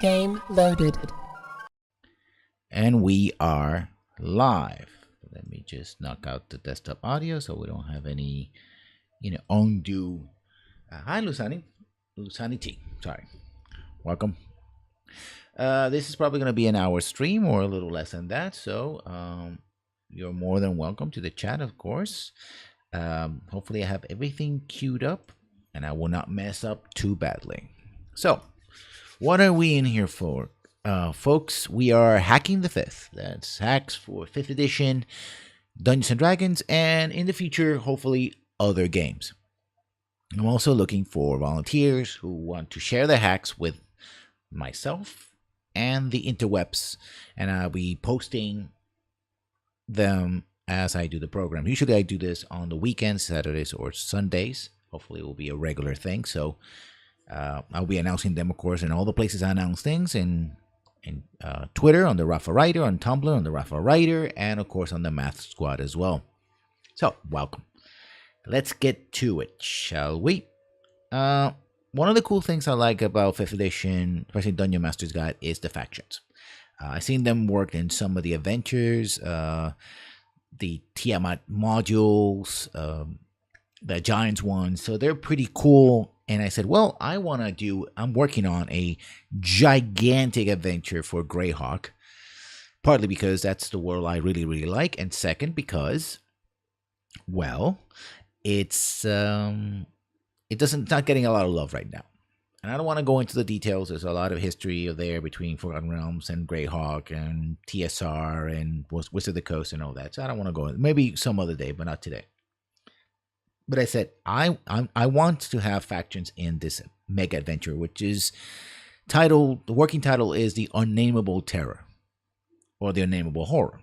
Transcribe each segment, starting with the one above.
Game loaded. And we are live. Let me just knock out the desktop audio so we don't have any, undue. Hi, Lusani. Lusani T. Sorry. Welcome. This is probably going to be an hour stream or a little less than that. So you're more than welcome to the chat, of course. Hopefully, I have everything queued up and I will not mess up too badly. So, what are we in here for? Folks, we are hacking the 5th. That's hacks for 5th edition, Dungeons and Dragons, and in the future, hopefully, other games. I'm also looking for volunteers who want to share their hacks with myself and the interwebs, and I'll be posting them as I do the program. Usually, I do this on the weekends, Saturdays or Sundays. Hopefully, it will be a regular thing. So, I'll be announcing them, of course, in all the places I announce things, in Twitter, on the Rafa Writer, on Tumblr, on the Rafa Writer, and of course on the Math Squad as well. So, welcome. Let's get to it, shall we? One of the cool things I like about 5th edition, especially Dungeon Master's Guide, is the factions. I've seen them work in some of the adventures, the Tiamat modules, the Giants ones, so they're pretty cool. And I said, well, I'm working on a gigantic adventure for Greyhawk, partly because that's the world I really, really like, and second, because, well, it's not getting a lot of love right now. And I don't want to go into the details. There's a lot of history there between Forgotten Realms and Greyhawk and TSR and Wizard of the Coast and all that. So I don't want to go in. Maybe some other day, but not today. But I said, I want to have factions in this mega adventure, which is titled, the working title is The Unnameable Terror, or The Unnameable Horror.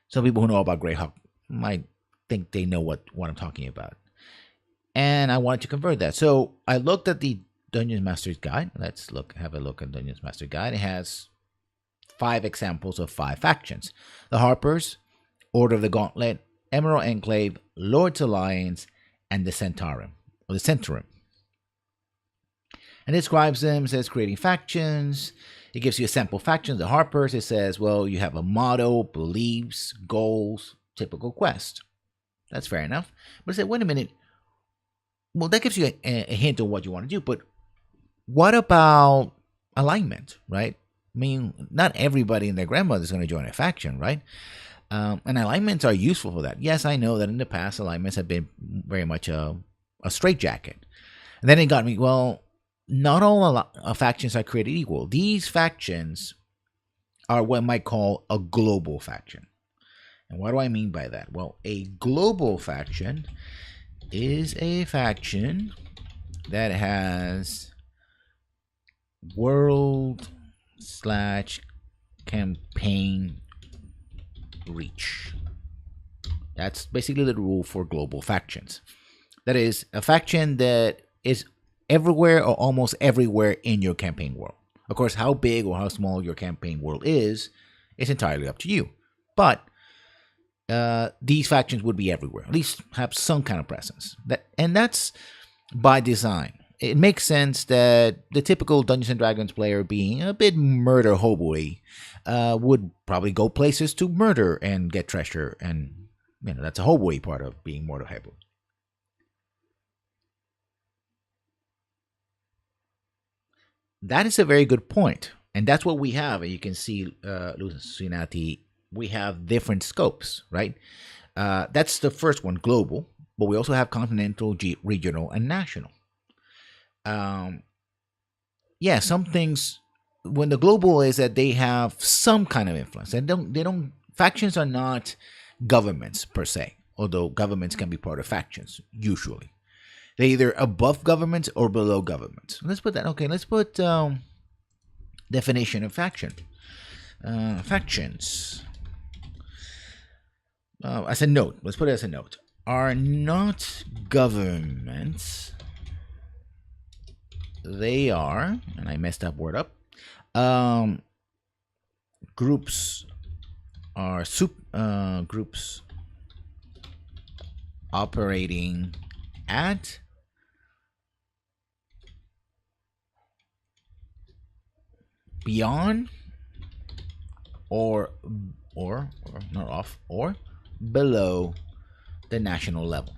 Some people who know about Greyhawk might think they know what I'm talking about. And I wanted to convert that. So I looked at the Dungeons Master's Guide. Let's have a look at Dungeons Master Guide. It has 5 examples of 5 factions. The Harpers, Order of the Gauntlet, Emerald Enclave, Lord's Alliance, and the Centaurum, or the Centaurum. And it describes them, says creating factions. It gives you a sample faction. The Harpers, it says, well, you have a motto, beliefs, goals, typical quest. That's fair enough. But I said, wait a minute. Well, that gives you a hint of what you want to do. But what about alignment, right? I mean, not everybody and their grandmother is going to join a faction, right? And alignments are useful for that. Yes, I know that in the past, alignments have been very much a straitjacket. And then it got me, well, not all factions are created equal. These factions are what I might call a global faction. And what do I mean by that? Well, a global faction is a faction that has world/campaign reach. That's basically the rule for global factions. That is, a faction that is everywhere or almost everywhere in your campaign world. Of course, how big or how small your campaign world is entirely up to you. But these factions would be everywhere, at least have some kind of presence. That's by design. It makes sense that the typical Dungeons and Dragons player, being a bit murder hobo-y, would probably go places to murder and get treasure, and that's a hobo-y part of being murder hobo. That is a very good point, and that's what we have. And you can see, Lucinati, we have different scopes, right? That's the first one, global, but we also have continental, regional, and national. Some things, when the global is that they have some kind of influence. Factions are not governments per se, although governments can be part of factions, usually. They're either above governments or below governments. Let's put that, okay, let's put definition of faction. Factions. As a note, let's put it as a note, are not governments. They are, and I messed that word up, groups are groups operating at beyond or or not off or below the national level.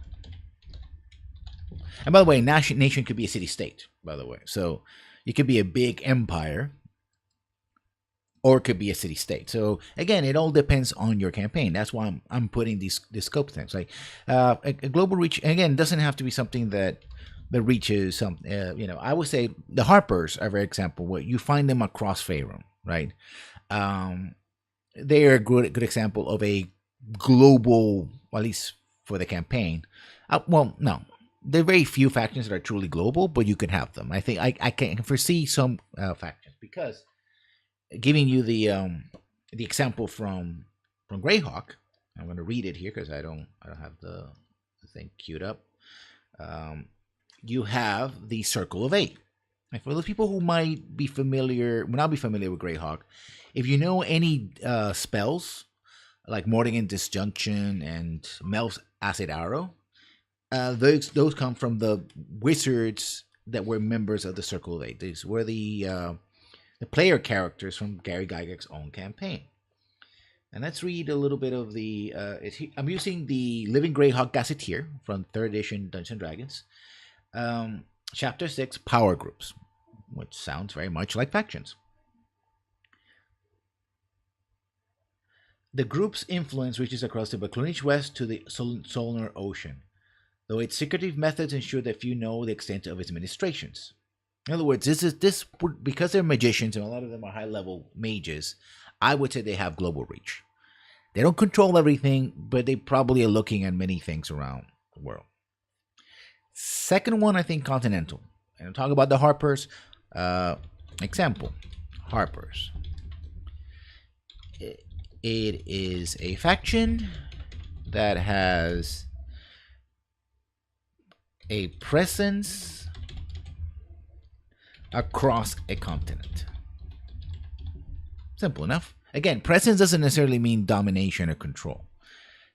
And by the way, nation could be a city state, by the way. So it could be a big empire or it could be a city state. So again, it all depends on your campaign. That's why I'm putting these scope things like a global reach. Again, doesn't have to be something that reaches some. I would say the Harpers are, for example, where you find them across Faerun, right? They are a good example of a global, at least for the campaign. Well, no, there are very few factions that are truly global, but you can have them. I think I can foresee some factions because giving you the example from Greyhawk. I'm going to read it here because I don't have the thing queued up. You have the Circle of Eight. Like for those people who might not be familiar with Greyhawk, if you know any spells like Mordengan Disjunction and Mel's Acid Arrow, those come from the wizards that were members of the Circle of Eight. These were the player characters from Gary Gygax's own campaign. And let's read a little bit of the. I'm using the Living Greyhawk Gazetteer from 3rd edition Dungeons and Dragons. Chapter 6, Power Groups, which sounds very much like factions. The group's influence reaches across the Baklunish West to the Solar Ocean, though its secretive methods ensure that few know the extent of its administrations. In other words, because they're magicians and a lot of them are high-level mages, I would say they have global reach. They don't control everything, but they probably are looking at many things around the world. Second one, I think continental. And I'm talking about the Harpers. Example, Harpers. It is a faction that has a presence across a continent. Simple enough. Again, presence doesn't necessarily mean domination or control.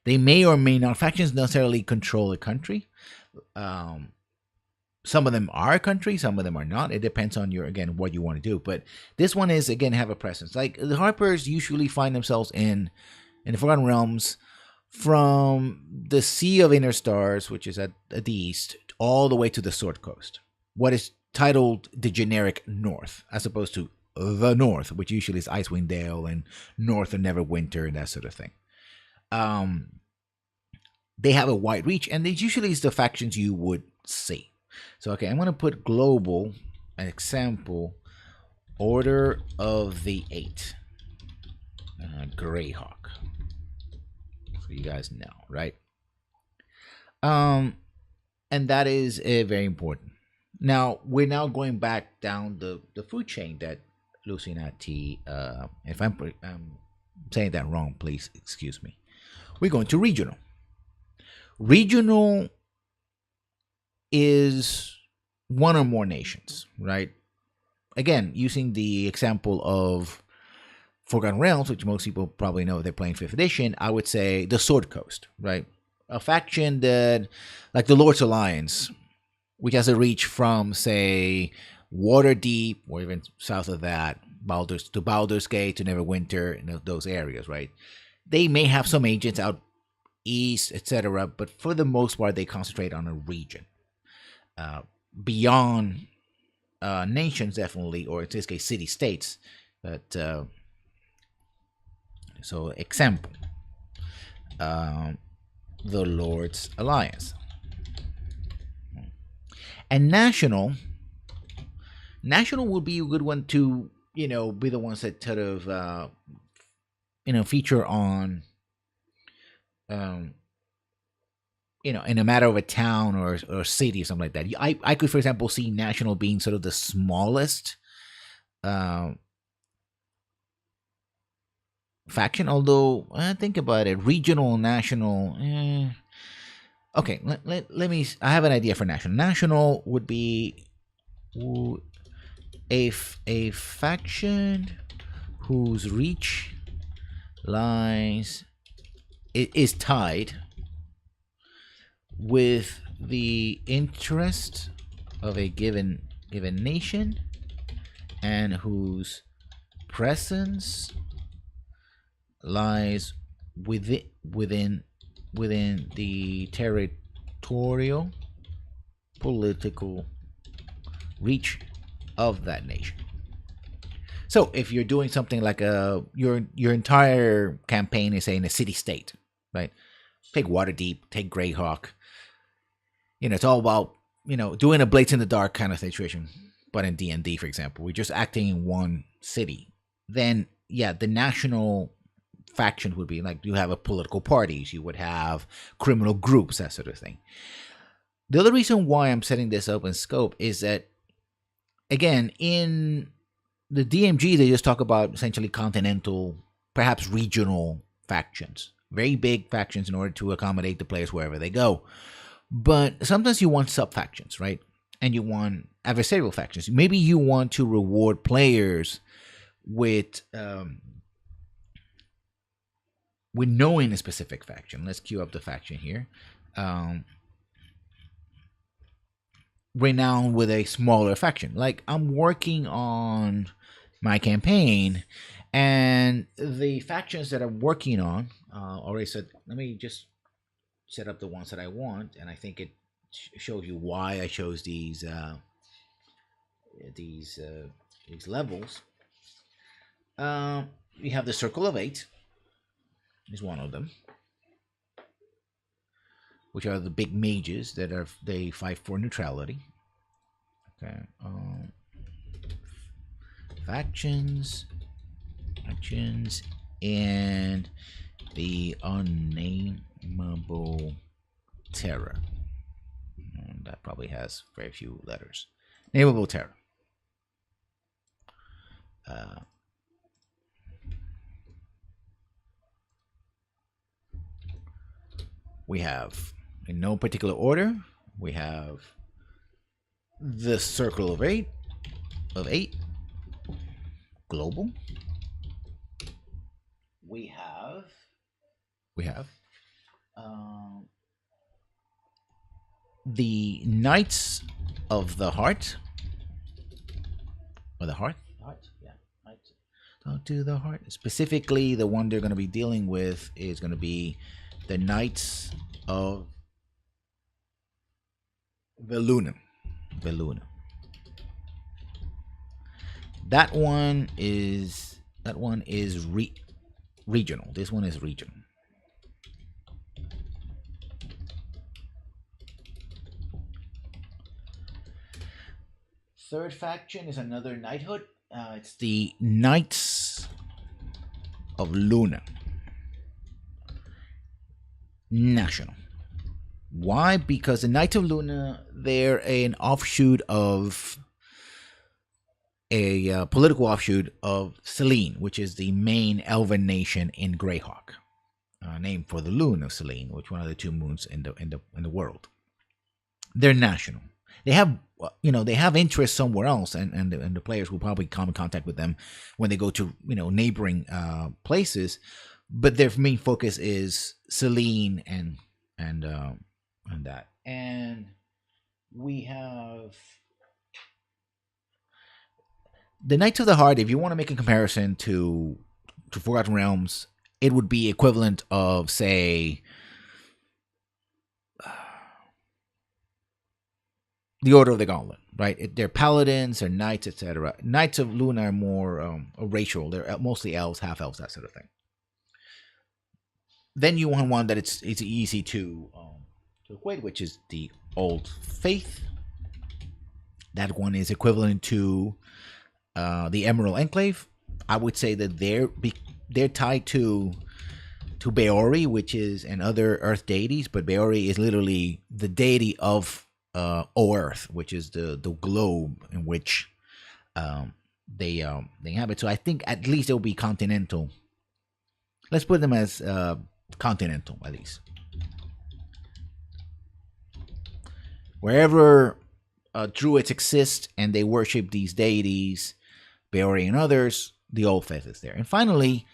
They may or may not. Factions necessarily control a country. Some of them are a country, some of them are not. It depends on what you want to do. But this one is, again, have a presence. Like the Harpers usually find themselves in the Forgotten Realms from the Sea of Inner Stars, which is at the east, all the way to the Sword Coast. What is titled the generic North, as opposed to the North, which usually is Icewind Dale and North of Neverwinter and that sort of thing. They have a wide reach, and it usually is the factions you would see. So, okay, I'm going to put global, an example, Order of the Eight, Greyhawk. So you guys know, right? And that is very important. Now, we're now going back down the food chain that Lucinati, if I'm saying that wrong, please excuse me. We're going to regional. Regional is one or more nations, right? Again, using the example of Forgotten Realms, which most people probably know if they're playing 5th edition, I would say the Sword Coast, right? A faction that, like the Lord's Alliance, which has a reach from, say, Waterdeep, or even south of that, Baldur's Gate to Neverwinter, those areas, right? They may have some agents out east, etc., but for the most part, they concentrate on a region. Beyond nations, definitely, or in this case, city-states. But so, example, the Lord's Alliance. And national would be a good one to, be the ones that sort of, feature on, in a matter of a town or city or something like that. I could, for example, see national being sort of the smallest faction, although think about it, regional, national. Okay, let me. I have an idea for national. National would be a faction whose reach lies is tied with the interest of a given nation, and whose presence lies within the territorial political reach of that nation. So if you're doing something like your entire campaign is say in a city state, right? Take Waterdeep, take Greyhawk. It's all about doing a Blades in the Dark kind of situation. But in DnD, for example, we're just acting in one city. Then yeah, the national faction would be like you have a political parties, you would have criminal groups, that sort of thing. The other reason why I'm setting this up in scope is that, again, in the DMG, they just talk about essentially continental, perhaps regional factions, very big factions in order to accommodate the players wherever they go. But sometimes you want sub factions, right? And you want adversarial factions. Maybe you want to reward players with knowing a specific faction. Let's queue up the faction here. Renowned with a smaller faction. Like, I'm working on my campaign, and the factions that I'm working on, already said, let me just set up the ones that I want, and I think it shows you why I chose these levels. We have the Circle of Eight, is one of them, which are the big mages that they fight for neutrality. Okay. Factions, and the Unnameable Terror. And that probably has very few letters. Nameable Terror. We have, in no particular order, we have the Circle of Eight, global. We have the Knights of the Heart, or the Heart, yeah, Knights. Talk to the Heart. Specifically, the one they're going to be dealing with is going to be the Knights of Veluna. That one is regional. This one is regional. Third faction is another knighthood. It's the Knights of Luna. National. Why? Because the Knights of Luna, they're an offshoot of a political offshoot of Selene, which is the main elven nation in Greyhawk, named for the Loon of Selene, which is one of the two moons in the world. They're national. They have interest somewhere else, and the players will probably come in contact with them when they go to neighboring places. But their main focus is Selene and that. And we have the Knights of the Heart. If you want to make a comparison to Forgotten Realms, it would be equivalent of, say, the Order of the Gauntlet, right? They're paladins, they're knights, etc. Knights of Luna are more racial. They're mostly elves, half elves, that sort of thing. Then you want one that it's easy to equate, which is the Old Faith. That one is equivalent to the Emerald Enclave. I would say that they're tied to Beori, which is and other Earth deities, but Beori is literally the deity of Earth, which is the globe in which they inhabit. So I think at least it will be continental. Let's put them as continental, at least. Wherever druids exist and they worship these deities, Beori and others, the Old Faith is there. And finally,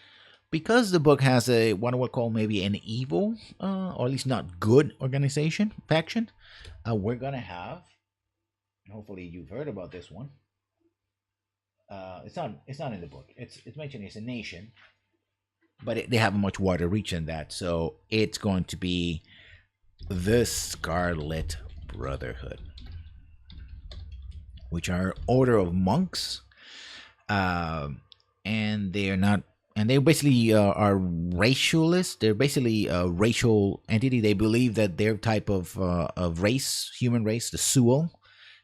because the book has what I would call maybe an evil, or at least not good faction, we're going to have, hopefully you've heard about this one, It's not in the book. It's mentioned as a nation, but they have a much wider reach than that. So it's going to be the Scarlet Brotherhood, which are order of monks, and they are not, and they basically are racialist. They're basically a racial entity. They believe that their type of race, human race, the Suol,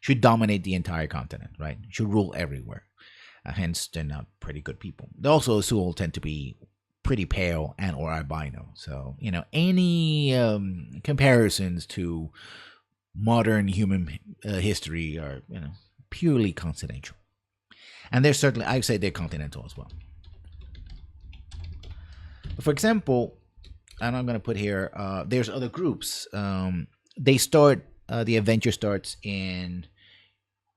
should dominate the entire continent, right? Should rule everywhere. Hence, they're not pretty good people. Also, Suol tend to be pretty pale and or albino. So, any comparisons to modern human history are, purely coincidental. And they're certainly, I would say they're continental as well. For example, and I'm going to put here, there's other groups. They start, the adventure starts in,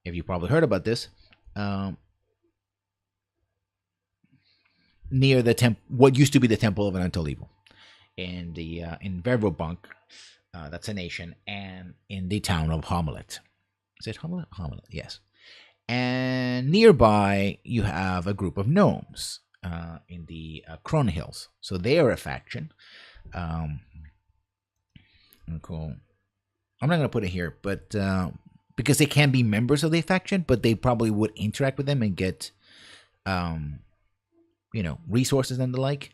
if you probably heard about this, near the what used to be the Temple of Untold Evil, in the in Vervobunk, that's a nation, and in the town of Homelet. Is it Homelet? Homelet, yes. And nearby, you have a group of gnomes in the Kron Hills. So they are a faction. Cool. I'm not going to put it here, but because they can be members of the faction, but they probably would interact with them and get, resources and the like.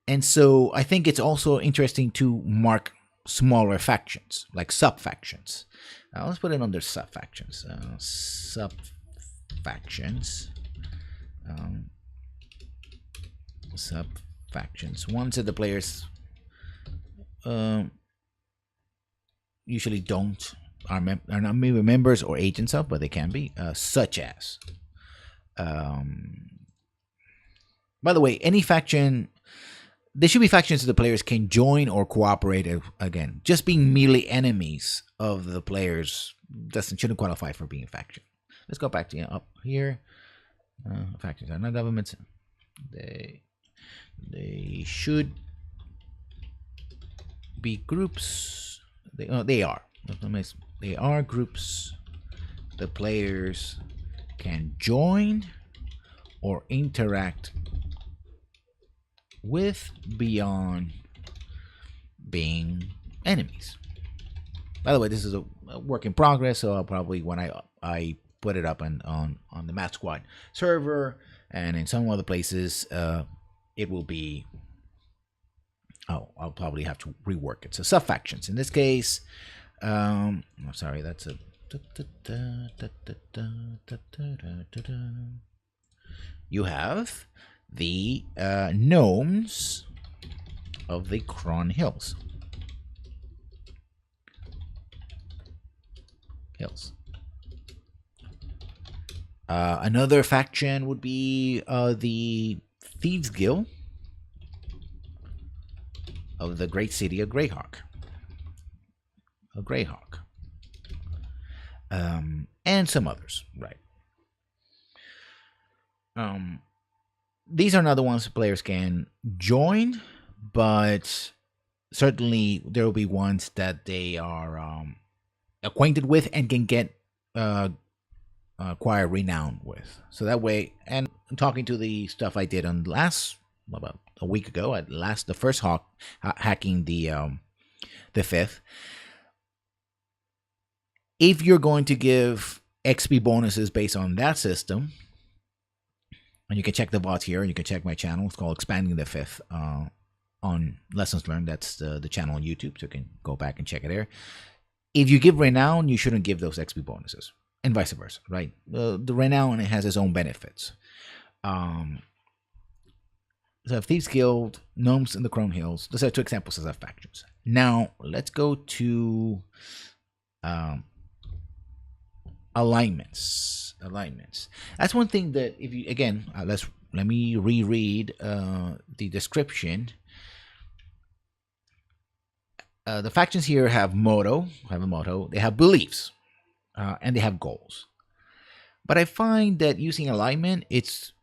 And so I think it's also interesting to mark smaller factions, like sub-factions. Let's put it under sub-factions. Sub-factions. Sub-factions. Ones that the players usually are not maybe members or agents of, but they can be, such as. By the way, any faction, there should be factions that the players can join or cooperate. Again, just being merely enemies of the players shouldn't qualify for being a faction. Let's go back to up here. Factions are not governments. They should be groups. They are. They are groups the players can join or interact with beyond being enemies. By the way, this is a work in progress, so I'll probably, when I put it up on the Math Squad server and in some other places, it will be, I'll probably have to rework it. So sub-factions. In this case, I'm sorry, that's a you have the gnomes of the Kron Hills. Another faction would be the Thieves Guild of the great city of Greyhawk. And some others, right? These are not the ones players can join, but certainly there will be ones that they are acquainted with and can get acquire renown with. So that way, and talking to the stuff I did on about a week ago, the first hacking the fifth. If you're going to give XP bonuses based on that system, and you can check the VODs here, and you can check my channel. It's called Expanding the Fifth on Lessons Learned. That's the channel on YouTube, so you can go back and check it there. If you give renown, you shouldn't give those XP bonuses, and vice versa, right? The renown has its own benefits. So Thieves Guild, Gnomes in the Kron Hills. Those are two examples of factions. Now let's go to alignments. That's one thing that, if you again, let me reread the description. The factions here have a motto. They have beliefs, and they have goals. But I find that using alignment,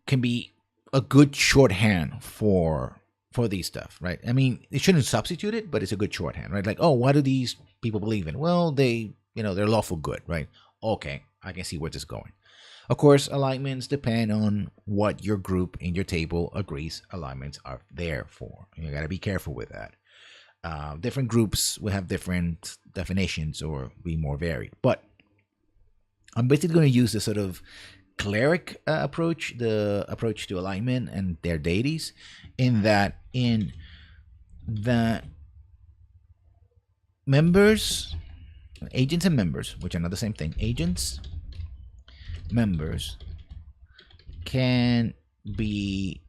can be a good shorthand for these stuff, right? I mean, it shouldn't substitute it, but it's a good shorthand, right? Like, oh, what do these people believe in? Well, they're lawful good, right? Okay, I can see where this is going. Of course, alignments depend on what your group in your table agrees alignments are there for. You got to be careful with that. Different groups will have different definitions or be more varied. But I'm basically going to use the sort of cleric approach, the approach to alignment and their deities, in that members, agents and members, which are not the same thing, agents, members can be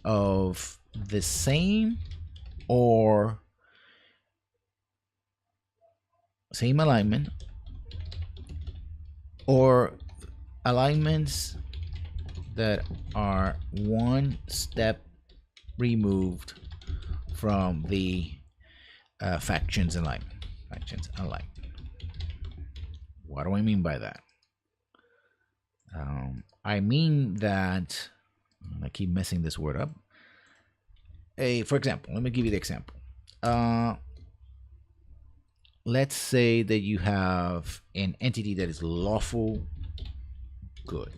of the same or same alignment, or alignments that are one step removed from the factions alignment. Factions alignment. What do I mean by that? I mean that I keep messing this word up. For example, let me give you the example. Let's say that you have an entity that is lawful good.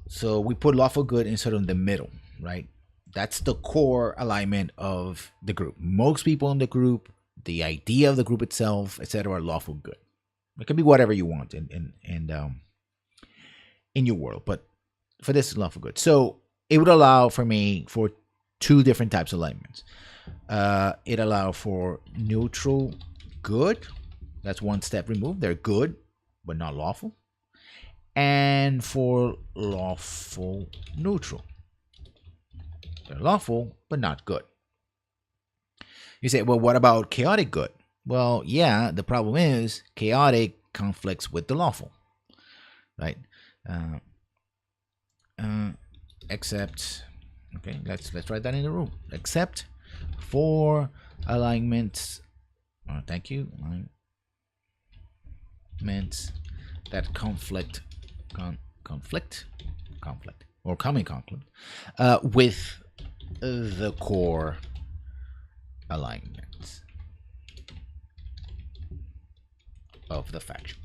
So we put lawful good in sort of the middle, right? That's the core alignment of the group. Most people in the group, the idea of the group itself, etc., are lawful good. It can be whatever you want in your world, but for this, is lawful good. So it would allow for me for two different types of alignments. It allows for neutral good. That's one step removed. They're good, but not lawful. And for lawful neutral. They're lawful, but not good. You say, well, what about chaotic good? Well, yeah, the problem is chaotic conflicts with the lawful, right? Except, okay, let's write that in the rule. Except for alignments. Thank you. Alignments that conflict or come in conflict with the core alignments of the faction.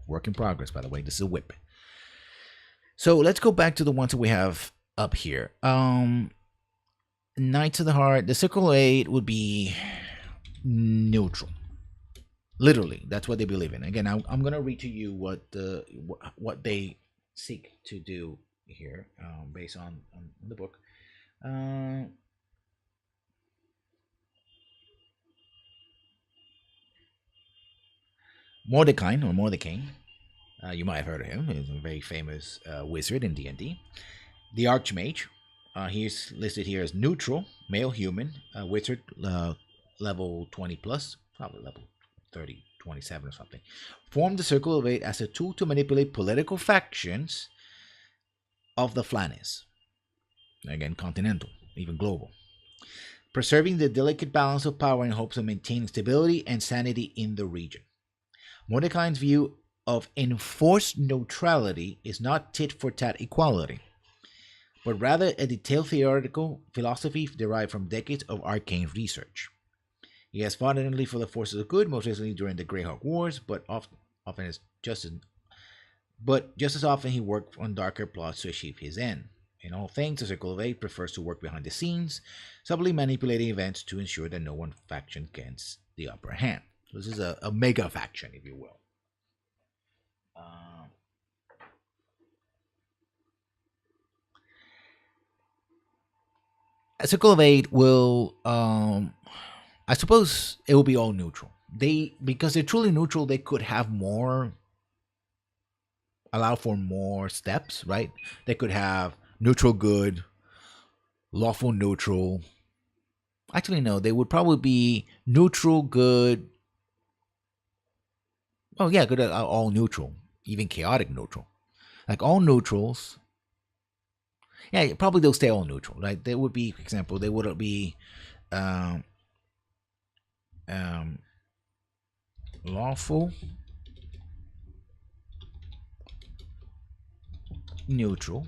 Work in progress, by the way. This is a whip. So let's go back to the ones that we have up here. Knights of the Heart. The Circle 8 would be neutral. Literally, that's what they believe in. Again, I'm going to read to you what they seek to do here, based on the book. Mordecai, you might have heard of him. He's a very famous wizard in DnD. The Archmage, he's listed here as neutral, male human, wizard, level 20 plus, probably level 30, 27 or something. Formed the Circle of Eight as a tool to manipulate political factions of the Flanis. Again, continental, even global. Preserving the delicate balance of power in hopes of maintaining stability and sanity in the region. Mordecai's view of enforced neutrality is not tit-for-tat equality, but rather a detailed theoretical philosophy derived from decades of arcane research. He has fought ardently for the forces of good, most recently during the Greyhawk Wars, but just as often he worked on darker plots to achieve his end. In all things, the Circle of Eight prefers to work behind the scenes, subtly manipulating events to ensure that no one faction gets the upper hand. So this is a mega faction, if you will. A Circle of Eight will, I suppose, it will be all neutral. Because they're truly neutral, they could have more, allow for more steps, right? They could have neutral good, lawful neutral. Actually, no, they would probably be neutral good. Oh yeah, good, all neutral, even chaotic neutral, like all neutrals. Yeah, probably they'll stay all neutral, right? They would be, for example, they would be lawful neutral,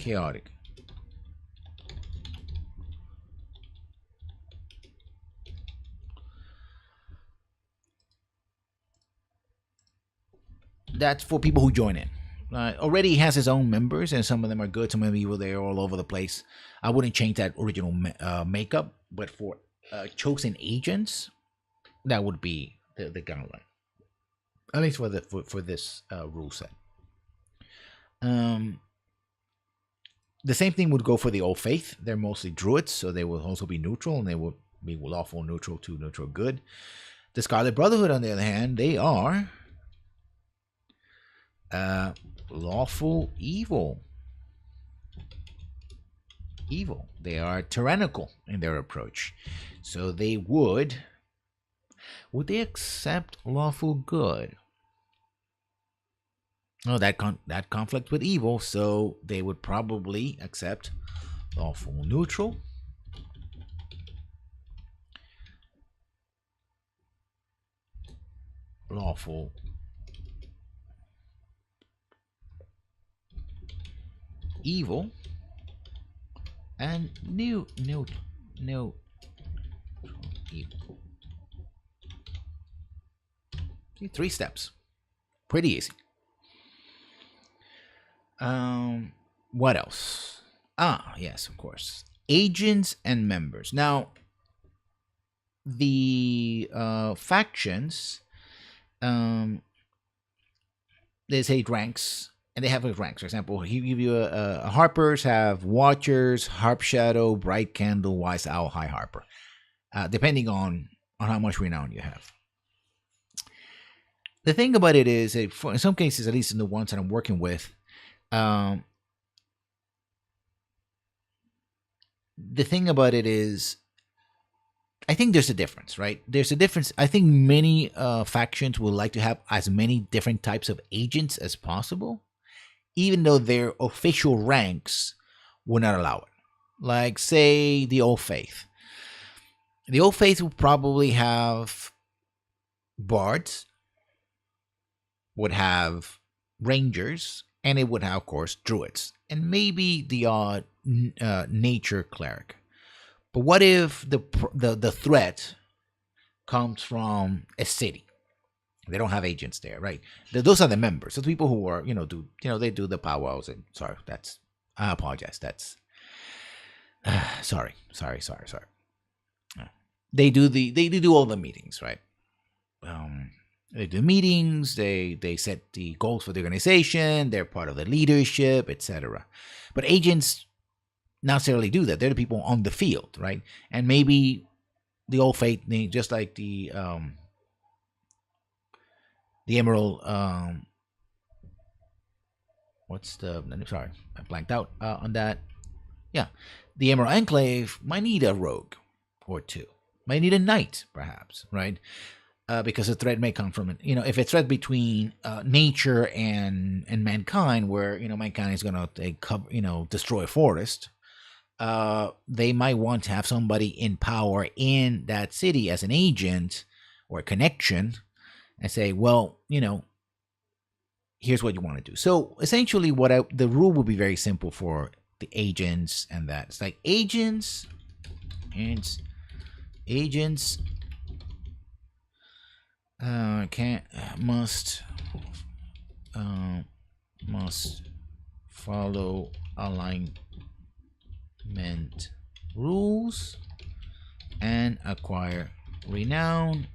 chaotic. That's for people who join in. Already has his own members, and some of them are good, some of them evil. They're all over the place. I wouldn't change that original makeup, but for chosen agents, that would be the guideline, at least for this rule set. The same thing would go for the Old Faith. They're mostly druids, so they will also be neutral, and they will be lawful neutral to neutral good. The Scarlet Brotherhood, on the other hand, they are lawful evil. Evil. They are tyrannical in their approach. So they would they accept lawful good? Oh, that conflict with evil, so they would probably accept lawful neutral. Lawful evil and new evil. See, 3 steps. Pretty easy. What else? Yes, of course. Agents and members. Now, the factions, there's 8 ranks, and they have ranks. For example, he give you a Harpers have Watchers, Harp Shadow, Bright Candle, Wise Owl, High Harper, depending on how much renown you have. The thing about it is, in some cases, at least in the ones that I'm working with, the thing about it is, I think there's a difference, right? There's a difference. I think many factions would like to have as many different types of agents as possible, even though their official ranks would not allow it. Like, say, the Old Faith. The Old Faith would probably have bards, would have rangers, and it would have, of course, druids, and maybe the odd nature cleric. But what if the threat comes from a city? They don't have agents there, right? Those are the members. Those people who are, they do the powwows. And sorry, I apologize. That's sorry. They do all the meetings, right? They do meetings. They set the goals for the organization. They're part of the leadership, etc. But agents not necessarily do that. They're the people on the field, right? And maybe the Old Faith, just like the Emerald, sorry, I blanked out on that. Yeah, the Emerald Enclave might need a rogue or 2, might need a knight, perhaps, right? Because the threat may come from, if it's threat between nature and mankind, where mankind is going to destroy a forest. They might want to have somebody in power in that city as an agent or a connection, and say, well, here's what you want to do. So essentially, the rule would be very simple for the agents, and that it's like agents must follow alignment rules and acquire renown.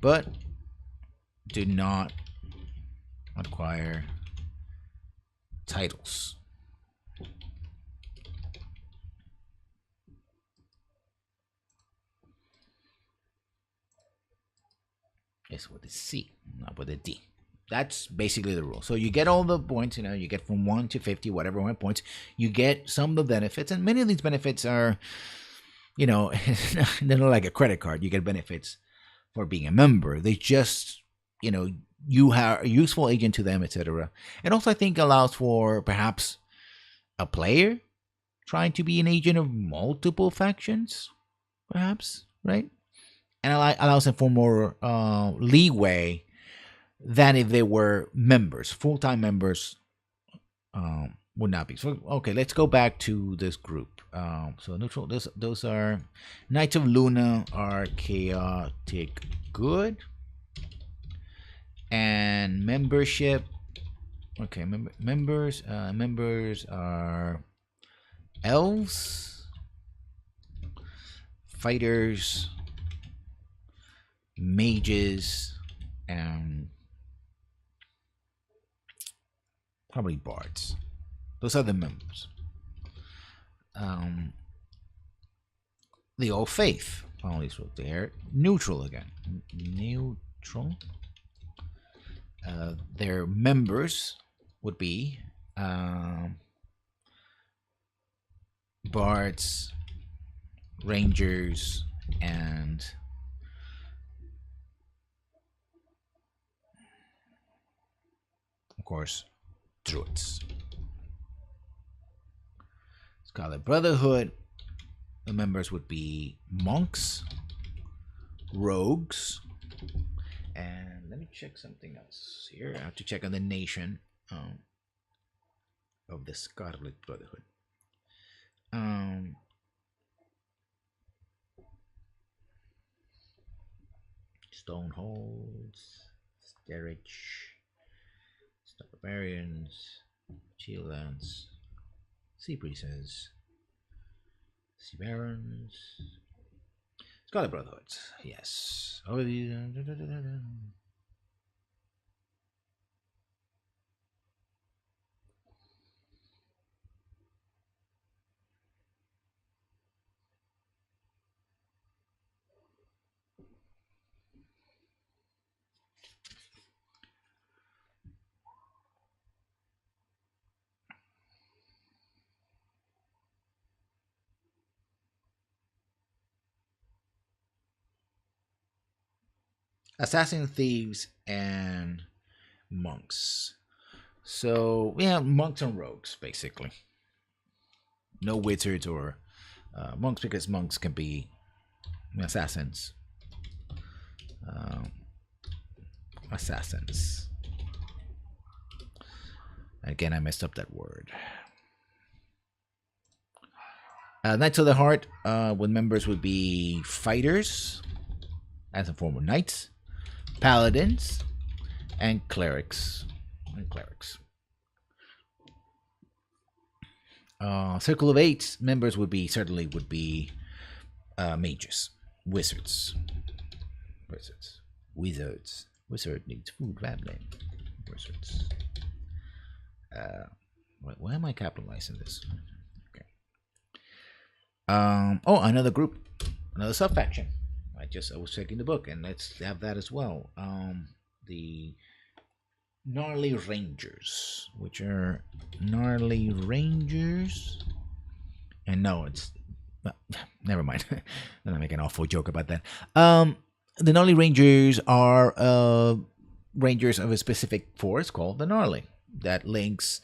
But do not acquire titles. It's with a C, not with a D. That's basically the rule. So you get all the points, you get from 1 to 50, whatever 1 points. You get some of the benefits, and many of these benefits are, they're not like a credit card. You get benefits for being a member. They just, you are a useful agent to them, etc. And also, I think allows for perhaps a player trying to be an agent of multiple factions, perhaps, right? And allows them for more leeway than if they were members, full-time members. Would not be. So okay, let's go back to this group. So neutral. Those are Knights of Luna are chaotic good, and membership. Okay, members are elves, fighters, mages, and probably bards. Those are the members. The Old Faith. All these were there. Neutral again. Neutral. Their members would be bards, rangers, and of course, druids. Scarlet Brotherhood, the members would be monks, rogues, and let me check something else here. I have to check on the nation of the Scarlet Brotherhood. Stoneholds, Sterich, Star Barbarians, Chilans, Sea Breezes, Sea Barons, Scarlet Brotherhood. Yes. Assassin, thieves, and monks. So we have monks and rogues, basically. No wizards or monks, because monks can be assassins. Assassins. Again, I messed up that word. Knights of the Heart, with members would be fighters, as a form of knights, paladins, and clerics. Circle of Eight members would be mages, wizards. Wizard needs food, rambling. Wizards. Why am I capitalizing this? Okay. Another group, another sub faction. I was checking the book, and let's have that as well. The Gnarly Rangers, which are Gnarly Rangers, and no, it's never mind. I'm gonna make an awful joke about that. The Gnarly Rangers are rangers of a specific force called the Gnarly that links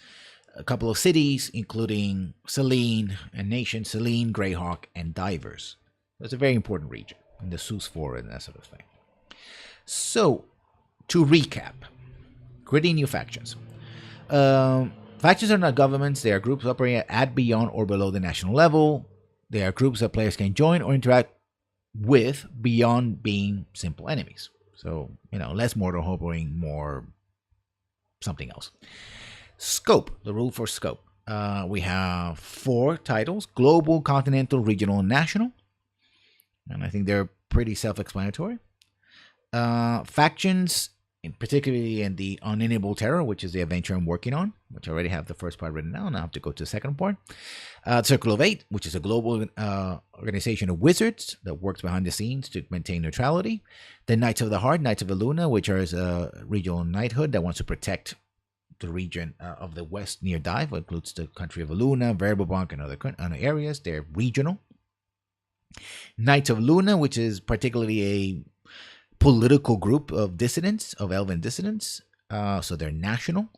a couple of cities, including Selene and Nation, Selene, Greyhawk, and Divers. That's a very important region in the Sus 4 and that sort of thing. So, to recap, creating new factions. Factions are not governments. They are groups operating at, beyond, or below the national level. They are groups that players can join or interact with beyond being simple enemies. So, less mortal harboring, more something else. Scope, the rule for scope. We have 4 titles: global, continental, regional, and national. And I think they're pretty self-explanatory. Factions, particularly in the Unendable Terror, which is the adventure I'm working on, which I already have the first part written down. I have to go to the second part. Circle of Eight, which is a global organization of wizards that works behind the scenes to maintain neutrality. The Knights of the Heart, Knights of the Luna, which are a regional knighthood that wants to protect the region of the west near Dive, which includes the country of Luna, Verbobank, and other areas. They're regional. Knights of Luna, which is particularly a political group of dissidents, of elven dissidents. So they're national.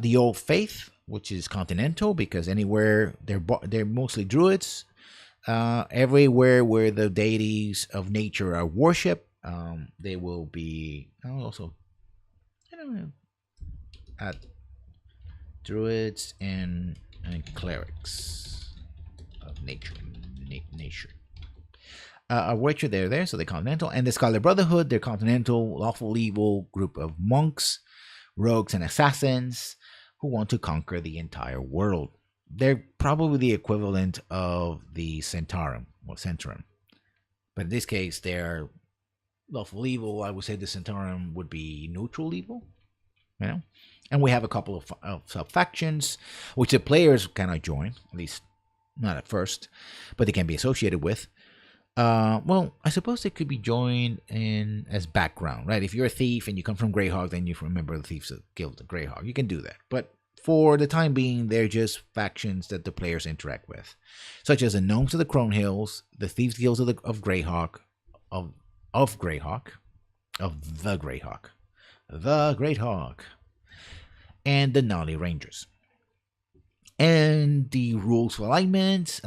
The Old Faith, which is continental, because anywhere they're mostly druids. Everywhere where the deities of nature are worshipped, they will be also at druids and clerics of nature. A Witcher, they're there, so they're continental. And the Scarlet Brotherhood, they're continental, lawful evil group of monks, rogues, and assassins who want to conquer the entire world. They're probably the equivalent of the Centaurum or Centaurum. But in this case, they're lawful evil. I would say the Centaurum would be neutral evil. You know? And we have a couple of sub-factions, which the players cannot join, at least not at first, but they can be associated with. Well, I suppose they could be joined in as background, right? If you're a thief and you come from Greyhawk, then you remember the thieves that killed the Greyhawk. You can do that. But for the time being, they're just factions that the players interact with, such as the Gnomes of the Crone Hills, the Thieves Guilds of Greyhawk, of Greyhawk, the Greyhawk, and the Gnarly Rangers. And the rules for alignments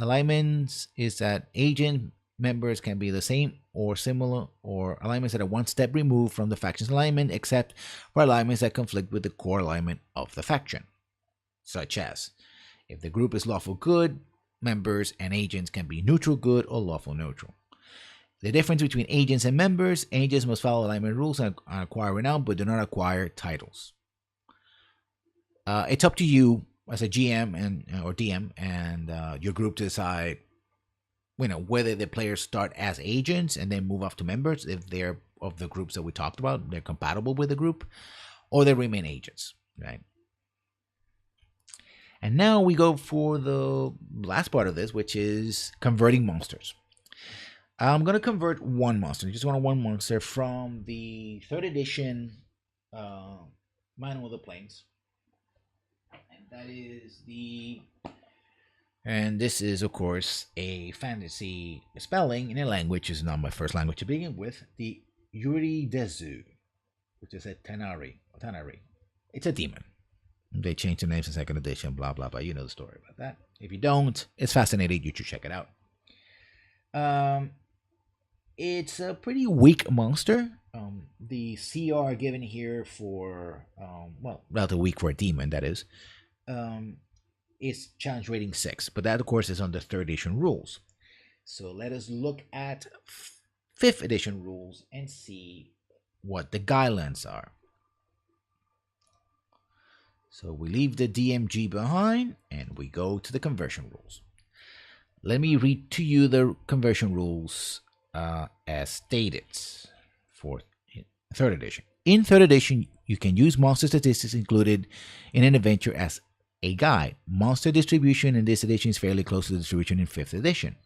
is that agent members can be the same or similar, or alignments that are one step removed from the faction's alignment, except for alignments that conflict with the core alignment of the faction. Such as, if the group is lawful good, members and agents can be neutral good or lawful neutral. The difference between agents and members: agents must follow alignment rules and acquire renown, but do not acquire titles. It's up to you as a GM or DM and your group to decide whether the players start as agents and then move up to members if they're of the groups that we talked about, they're compatible with the group, or they remain agents, right? And now we go for the last part of this, which is converting monsters. I'm going to convert one monster, just one monster from the 3rd edition Manual of the Planes. And that is And this is, of course, a fantasy spelling in a language, which is not my first language to begin with, the Yuri Dezu, which is a Tanari. It's a demon. They changed the names in 2nd edition, blah, blah, blah. You know the story about that. If you don't, it's fascinating. You should check it out. It's a pretty weak monster. The CR given here for, relatively weak for a demon, that is. Is challenge rating 6, but that of course is under 3rd edition rules. So let us look at 5th edition rules and see what the guidelines are. So we leave the DMG behind and we go to the conversion rules. Let me read to you the conversion rules as stated for 3rd edition. In 3rd edition, you can use monster statistics included in an adventure as a guide. Monster distribution in this edition is fairly close to the distribution in 5th edition.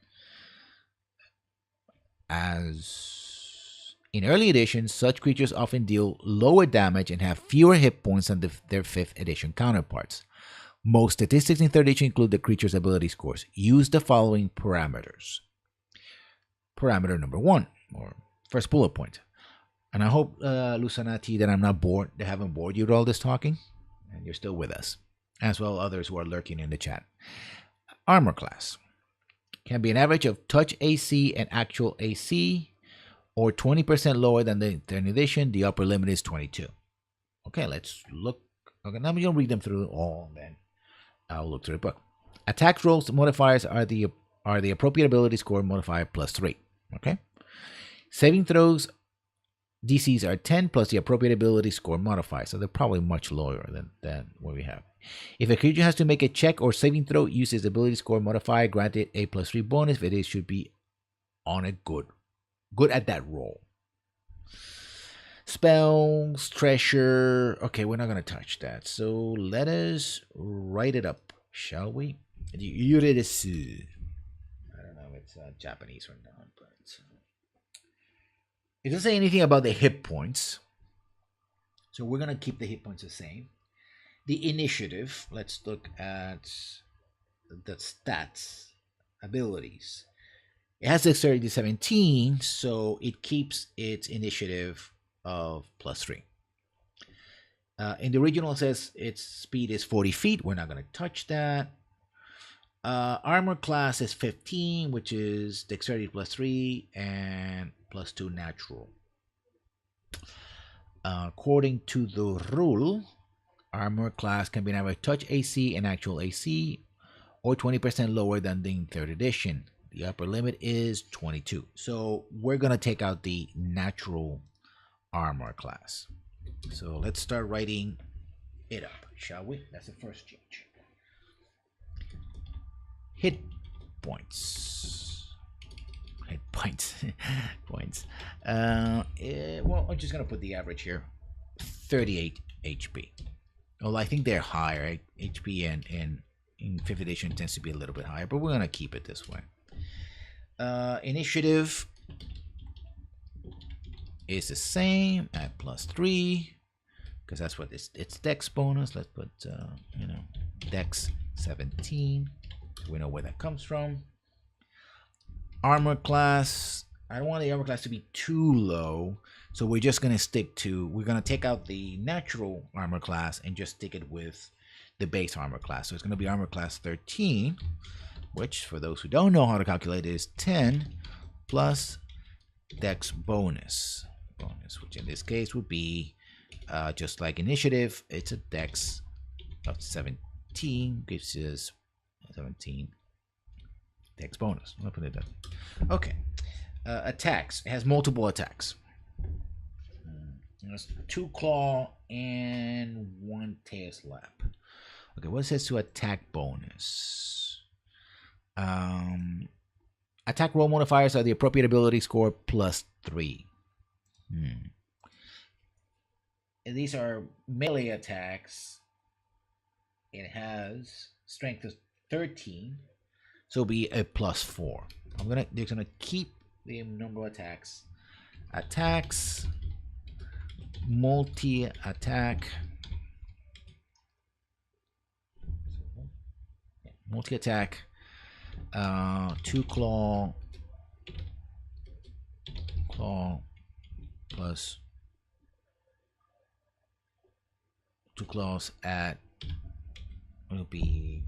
As in early editions, such creatures often deal lower damage and have fewer hit points than their 5th edition counterparts. Most statistics in 3rd edition include the creature's ability scores. Use the following parameters. Parameter number 1, or first bullet point. And I hope, Lusanati, that I'm not bored, that I haven't bored you with all this talking, and you're still with us, as well as others who are lurking in the chat. Armor class can be an average of touch AC and actual AC, or 20% lower than the 3rd edition. The upper limit is 22. Okay, let's look. Okay, now I'm going to read them through all, and then I'll look through the book. Attack rolls modifiers are the appropriate ability score modifier plus 3. Okay. Saving throws DCs are 10 plus the appropriate ability score modifier, so they're probably much lower than what we have. If a creature has to make a check or saving throw, use its ability score modifier, granted a plus 3 bonus. If it should be on a good at that roll. Spells, treasure. Okay, we're not going to touch that. So let us write it up, shall we? Yuredesu. I don't know if it's Japanese or not, but it doesn't say anything about the hit points. So we're going to keep the hit points the same. The initiative, let's look at the stats, abilities. It has dexterity 17, so it keeps its initiative of plus 3. In the original, it says its speed is 40 feet. We're not going to touch that. Armor class is 15, which is dexterity plus 3 and plus 2 natural. According to the rule, armor class can be neither touch AC and actual AC or 20% lower than the third edition. The upper limit is 22. So we're going to take out the natural armor class. So let's start writing it up, shall we? That's the first change. Hit points. Hit points. Points. Well, I'm just going to put the average here. 38 HP. Well, I think they're higher. Right? HP and in 5th edition tends to be a little bit higher, but we're going to keep it this way. Initiative is the same at +3 because that's what it's Dex bonus. Let's put Dex 17. We know where that comes from. Armor class. I don't want the armor class to be too low, so we're just gonna we're gonna take out the natural armor class and just stick it with the base armor class. So it's gonna be armor class 13, which for those who don't know how to calculate is 10 plus Dex bonus, which in this case would be just like initiative. It's a Dex of 17, gives us 17 Dex bonus. I'll put it down. Okay. Attacks. It has multiple attacks. There's 2 claw and 1 tail slap. Okay, what says to attack bonus? Attack roll modifiers are the appropriate ability score +3. And these are melee attacks. It has strength of 13, so it'll be a +4. They're gonna keep the number of attacks. Attacks, multi-attack, multi-attack, 2 claw plus 2 claws at will be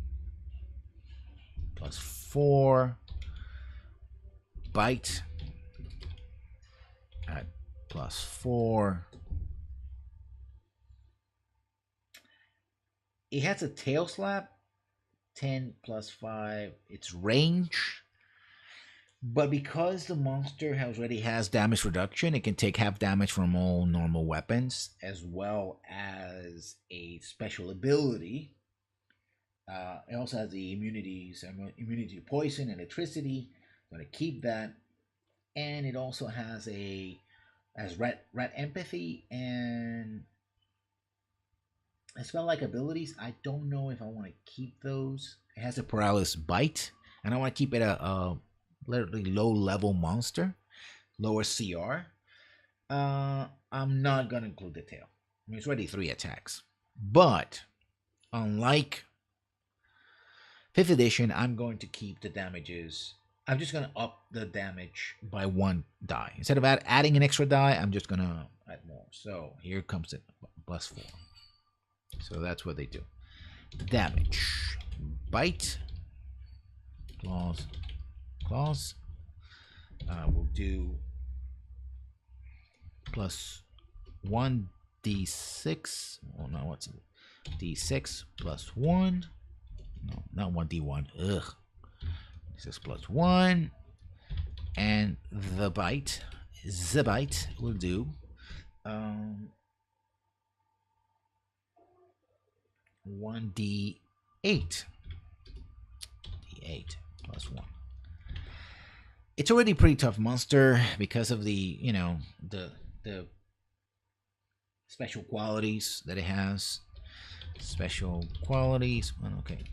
+4. Bite at +4. It has a tail slap, 10 plus 5. It's range, but because the monster already has damage reduction, it can take half damage from all normal weapons, as well as a special ability. It also has the immunity to poison, electricity. I'm going to keep that, and it also has rat empathy and spell-like abilities. I don't know if I want to keep those. It has a paralysis bite, and I want to keep it a literally low-level monster, lower CR. I'm not gonna include the tail. I mean, it's already 3 attacks, but unlike 5th edition, I'm going to keep the damages. I'm just going to up the damage by 1 die. Instead of adding an extra die, I'm just going to add more. So here comes it, +4. So that's what they do. Damage. Bite. Claws. We'll do +1 d6. Oh no, what's it? D6 +1. No, not 1d1. Ugh. D6 +1. And the bite will do 1d8. D8 +1. It's already a pretty tough monster because of the the special qualities that it has. Special qualities. Okay.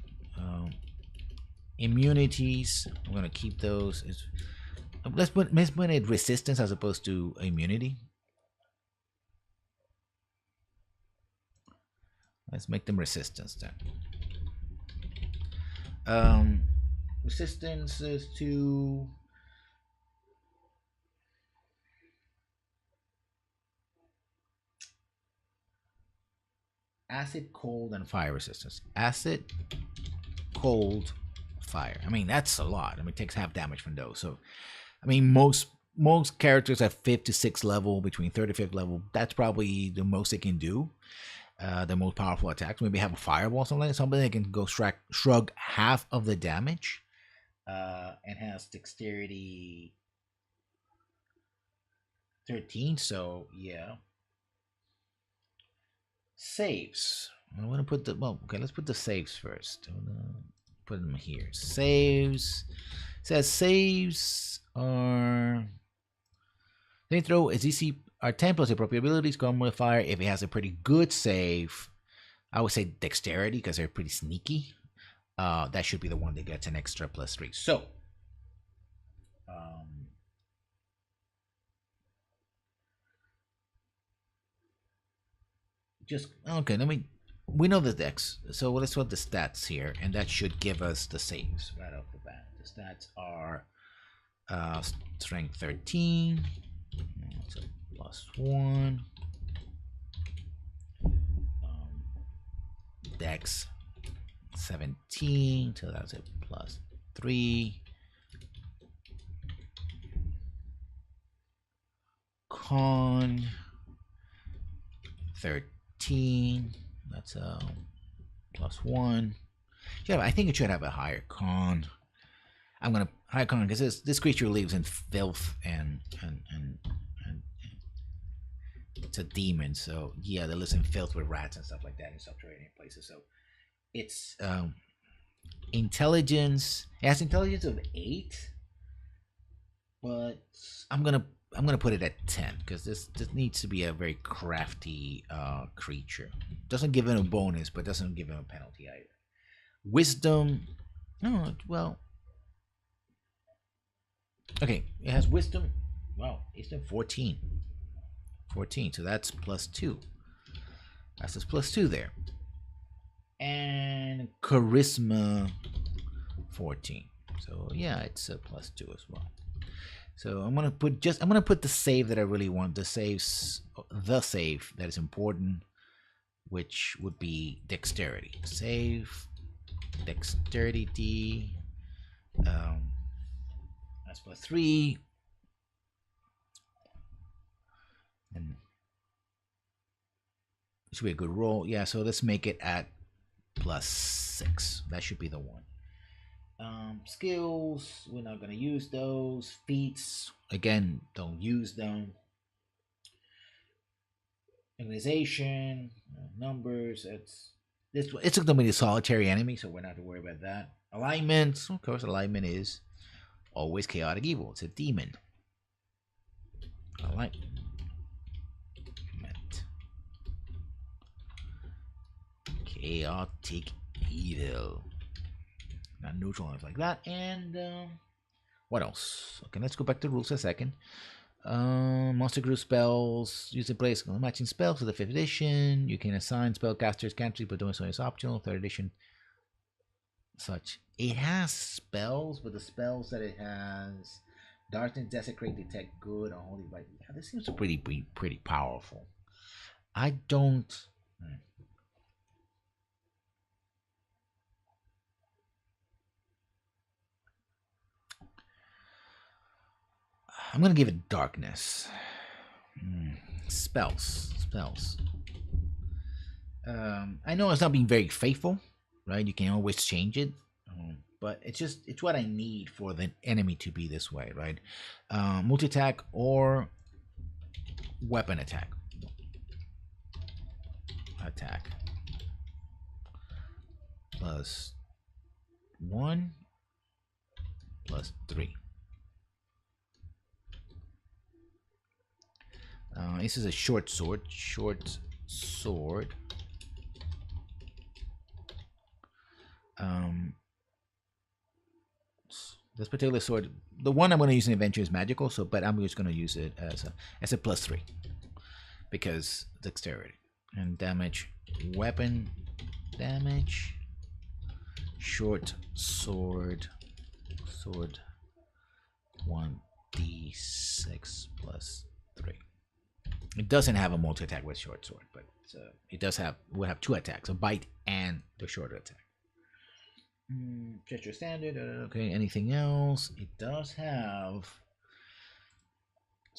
Immunities. I'm gonna keep those. Let's put it resistance as opposed to immunity. Let's make them resistance then. Resistance is to acid, cold, and fire resistance. Acid, cold, fire. I mean, that's a lot. I mean, it takes half damage from those. So, I mean, most most characters at 5th to 6th level, between 3rd to 5th level, that's probably the most they can do. The most powerful attacks. Maybe have a fireball, something that can go shrug half of the damage. And has dexterity 13. So yeah. Saves. I want to put the let's put the saves first. Put them here. Saves. It says saves are. They throw a DC are 10 plus appropriate abilities, gun modifier. If it has a pretty good save, I would say dexterity because they're pretty sneaky. That should be the one that gets an extra +3. So, just okay. We know the dex, so let's put the stats here, and that should give us the saves right off the bat. The stats are strength 13. That's a +1. Dex 17, so that's a +3. Con 13, that's a +1. Yeah, I think it should have a higher con. I'm gonna higher con because this creature lives in filth and it's a demon, so yeah, they live in filth with rats and stuff like that in subterranean places. So it's intelligence. It has intelligence of 8, but I'm gonna put it at 10 because this needs to be a very crafty creature. Doesn't give him a bonus, but doesn't give him a penalty either. Wisdom. Oh well. Okay, it has wisdom. Wow, it's 14. 14, so that's +2. That's just +2 there. And charisma 14. So yeah, it's a +2 as well. So I'm gonna put the save that I really want. The save that is important, which would be dexterity. Save dexterity D. That's +3. And it should be a good roll. Yeah, so let's make it at +6. That should be the one. Skills, we're not going to use those. Feats, again, don't use them. Organization, numbers, it's going to be a solitary enemy, so we're not to worry about that. Alignment, of course, alignment is always chaotic evil. It's a demon. Alignment. Chaotic evil. Not neutral, nothing like that. And what else? Okay, let's go back to the rules a second. Monster group spells. Use in place matching spells for the 5th edition. You can assign spellcasters cantrips, but doing so is optional. 3rd edition. Such. It has spells, but the spells that it has: Darkness, Desecrate, Detect Good, Unholy Light. Yeah, this seems pretty powerful. I don't. I'm gonna give it darkness. Spells. I know it's not being very faithful, right? You can always change it, but it's what I need for the enemy to be this way, right? Multi attack or weapon attack. Attack +1 +3. This is a short sword. This particular sword, the one I'm going to use in adventure is magical. So, but I'm just going to use it as a +3 because dexterity and damage, weapon damage, short sword, 1d6 +3. It doesn't have a multi attack with short sword, but will have 2 attacks, a bite and the shorter attack. Gesture standard. Okay, anything else? It does have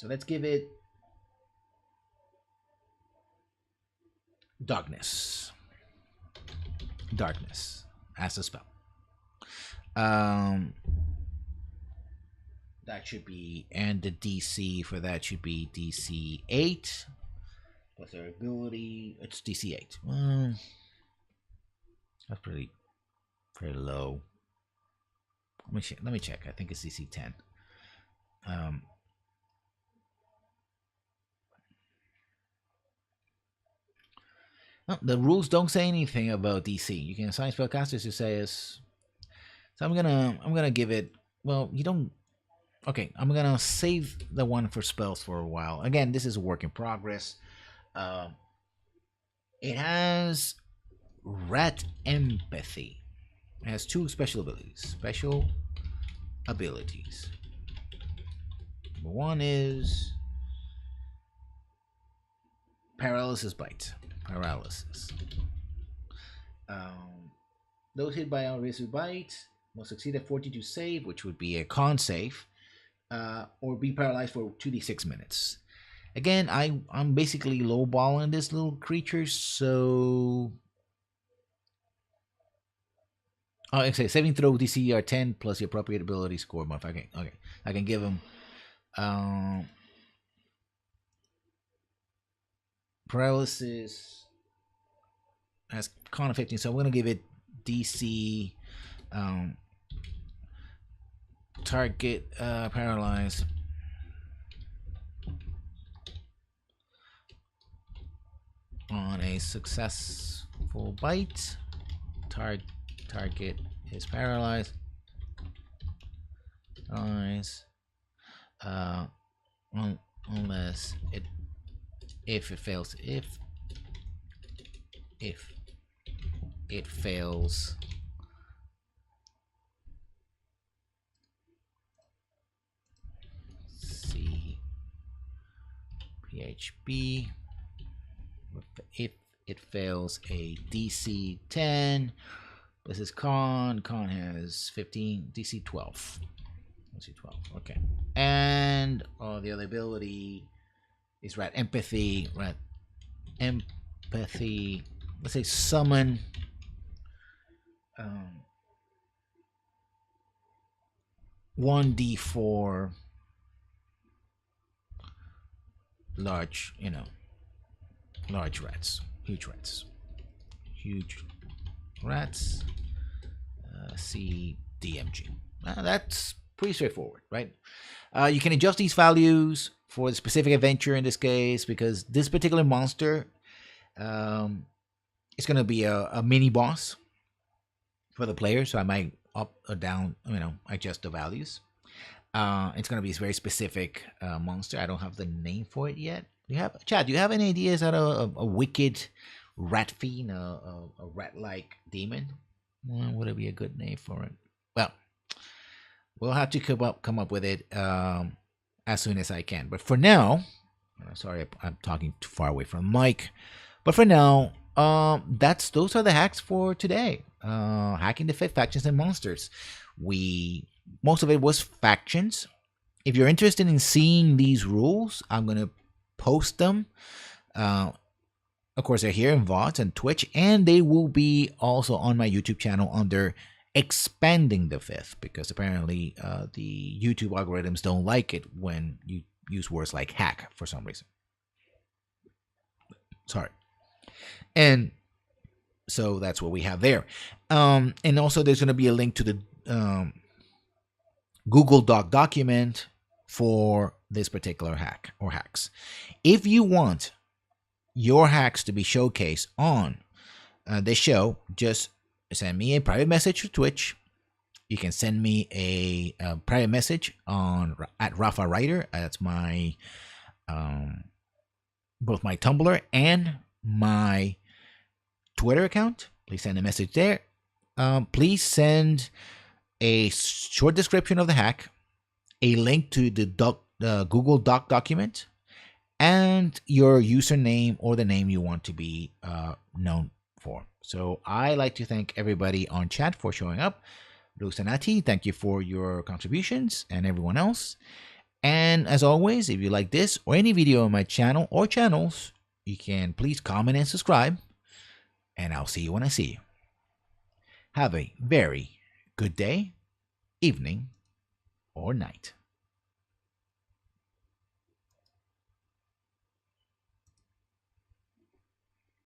So let's give it darkness. Darkness as a spell. Um, that should be, and the DC for that should be DC 8 plus their ability. It's DC 8. Well, that's pretty low. Let me check. I think it's DC 10. No, the rules don't say anything about DC. You can assign spellcasters to say is. So I'm gonna give it. Well, you don't. Okay, I'm gonna save the one for spells for a while. Again, this is a work in progress. It has rat empathy. It has 2 special abilities. Special abilities. Number 1 is paralysis bite. Paralysis. Those hit by aggressive bite must succeed a 42 save, which would be a con save, or be paralyzed for 2d6 minutes. Again, I'm basically lowballing this little creature, so actually, saving throw DC are 10 plus the appropriate ability score modifier. Okay, I can give him paralysis has con of 15, so I'm gonna give it DC target paralyzed on a successful bite. Target is paralyzed. Unless if it fails, if it fails PHB, if it fails a DC 10, this is con has 15, DC 12. DC 12, okay. And the other ability is rat empathy. Let's say summon um, 1d4 large rats, huge rats. C DMG. That's pretty straightforward, right? You can adjust these values for the specific adventure in this case, because this particular monster is going to be a mini boss for the player, so I might up or down, adjust the values. It's going to be a very specific monster. I don't have the name for it yet. Chad, do you have any ideas how a wicked rat fiend, a rat-like demon? Well, would it be a good name for it? Well, we'll have to come up with it as soon as I can. But for now, sorry, I'm talking too far away from the mic. But for now, those are the hacks for today. Hacking the 5th factions and monsters. Most of it was factions. If you're interested in seeing these rules, I'm gonna post them. Of course, they're here in VODs and Twitch, and they will be also on my YouTube channel under Expanding the 5th, because apparently the YouTube algorithms don't like it when you use words like hack for some reason. Sorry. And so that's what we have there. And also there's going to be a link to the Google Doc document for this particular hack or hacks. If you want your hacks to be showcased on this show, just send me a private message to Twitch. You can send me a private message at Rafa Writer. That's my both my Tumblr and my Twitter account. Please send a message there. Please send a short description of the hack, a link to the Google Doc document, and your username or the name you want to be known for. So I like to thank everybody on chat for showing up. Lusanati, thank you for your contributions, and everyone else. And as always, if you like this or any video on my channel or channels, you can please comment and subscribe. And I'll see you when I see you. Have a very good day, evening, or night.